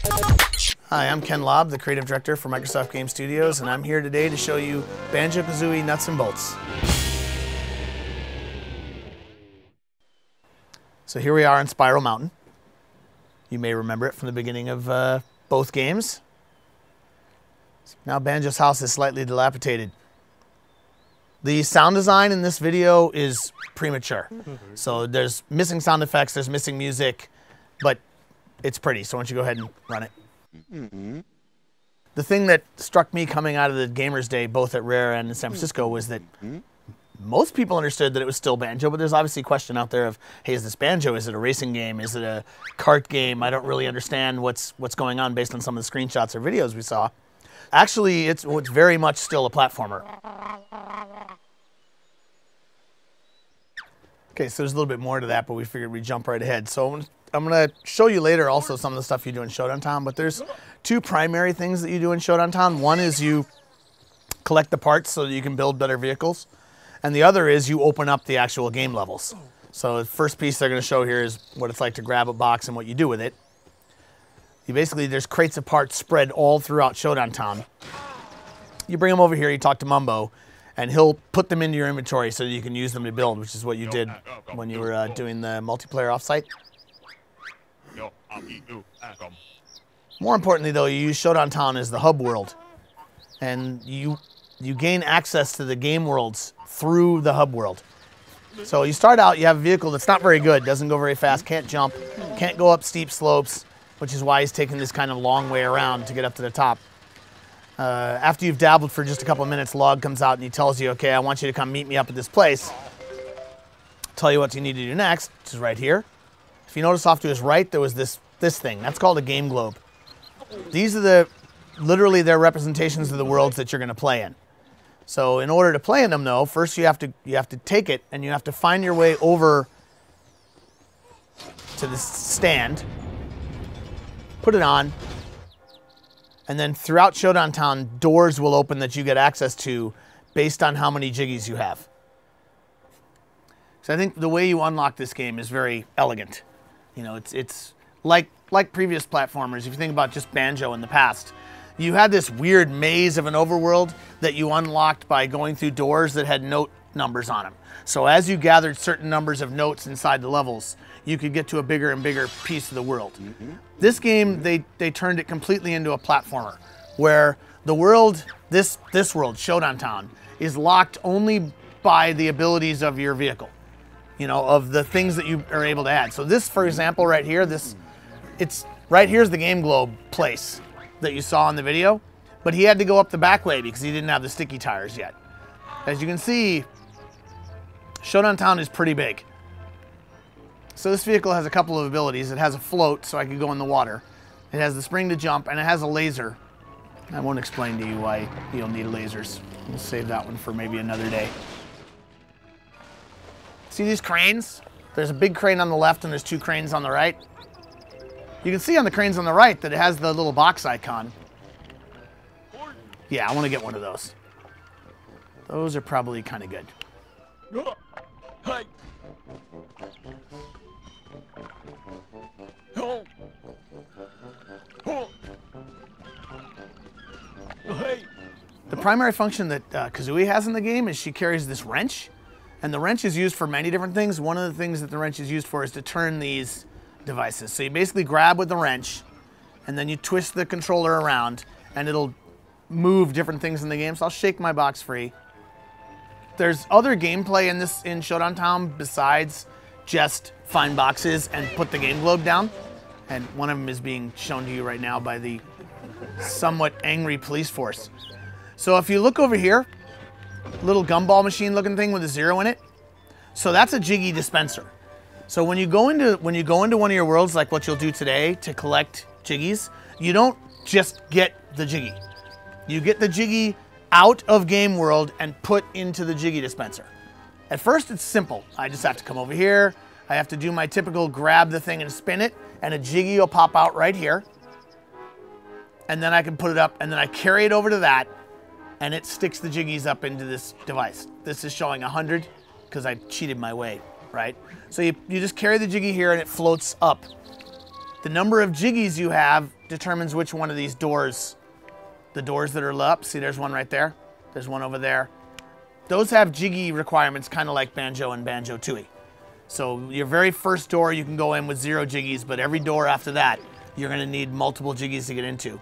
Hi, I'm Ken Lobb, the creative director for Microsoft Game Studios, and I'm here today to show you Banjo Kazooie Nuts and Bolts. So here we are on Spiral Mountain. You may remember it from the beginning of both games. Now Banjo's house is slightly dilapidated. The sound design in this video is premature. So there's missing sound effects, there's missing music, but it's pretty, so why don't you go ahead and run it. The thing that struck me coming out of the Gamers Day, both at Rare and in San Francisco, was that most people understood that it was still Banjo, but there's obviously a question out there of, hey, is this Banjo? Is it a racing game? Is it a kart game? I don't really understand what's going on based on some of the screenshots or videos we saw. Actually, it's very much still a platformer. Okay, so there's a little bit more to that, but we figured we'd jump right ahead. So I'm going to show you later also some of the stuff you do in Showdown Town, but there's two primary things that you do in Showdown Town. One is you collect the parts so that you can build better vehicles, and the other is you open up the actual game levels. So the first piece they're going to show here is what it's like to grab a box and what you do with it. You basically, there's crates of parts spread all throughout Showdown Town. You bring them over here, you talk to Mumbo, and he'll put them into your inventory so that you can use them to build, which is what you did when you were doing the multiplayer offsite. More importantly, though, you use Showdown Town as the hub world, and you gain access to the game worlds through the hub world. So you start out, you have a vehicle that's not very good, doesn't go very fast, can't jump, can't go up steep slopes, which is why he's taking this kind of long way around to get up to the top. After you've dabbled for just a couple of minutes, Log comes out and he tells you, okay, I want you to come meet me up at this place. Tell you what you need to do next, which is right here. If you notice off to his right, there was this thing. That's called a game globe. These are literally their representations of the worlds that you're going to play in. So in order to play in them, though, first you have to take it and you have to find your way over to this stand, put it on, and then throughout Showdown Town, doors will open that you get access to based on how many jiggies you have. So I think the way you unlock this game is very elegant. You know, it's like previous platformers. If you think about just Banjo in the past, you had this weird maze of an overworld that you unlocked by going through doors that had note numbers on them. So as you gathered certain numbers of notes inside the levels, you could get to a bigger and bigger piece of the world. This game, they turned it completely into a platformer, where the world, this world, Showdown Town, is locked only by the abilities of your vehicle. You know, of the things that you are able to add. So this, for example, right here, right here's the game globe place that you saw in the video, but he had to go up the back way because he didn't have the sticky tires yet. As you can see, Showdown Town is pretty big. So this vehicle has a couple of abilities. It has a float, so I could go in the water. It has the spring to jump, and it has a laser. I won't explain to you why you'll need lasers. We'll save that one for maybe another day. See these cranes? There's a big crane on the left and there's two cranes on the right. You can see on the cranes on the right that it has the little box icon. Yeah, I want to get one of those. Those are probably kind of good. The primary function that Kazooie has in the game is she carries this wrench. And the wrench is used for many different things. One of the things that the wrench is used for is to turn these devices. So you basically grab with the wrench, and then you twist the controller around, and it'll move different things in the game. So I'll shake my box free. There's other gameplay in Showdown Town besides just find boxes and put the game globe down. And one of them is being shown to you right now by the somewhat angry police force. So if you look over here, little gumball machine looking thing with a 0 in it. So that's a jiggy dispenser. So when you go into one of your worlds, like what you'll do today to collect jiggies, you don't just get the jiggy. You get the jiggy out of game world and put into the jiggy dispenser. At first it's simple. I just have to come over here. I have to do my typical grab the thing and spin it, and a jiggy will pop out right here. And then I can put it up, and then I carry it over to that, and it sticks the jiggies up into this device. This is showing 100 because I cheated my way, right? So you just carry the jiggy here and it floats up. The number of jiggies you have determines which one of these doors, the doors that are up, see there's one right there, there's one over there. Those have jiggy requirements, kind of like Banjo and Banjo Tooie. So your very first door, you can go in with 0 jiggies, but every door after that, you're gonna need multiple jiggies to get into.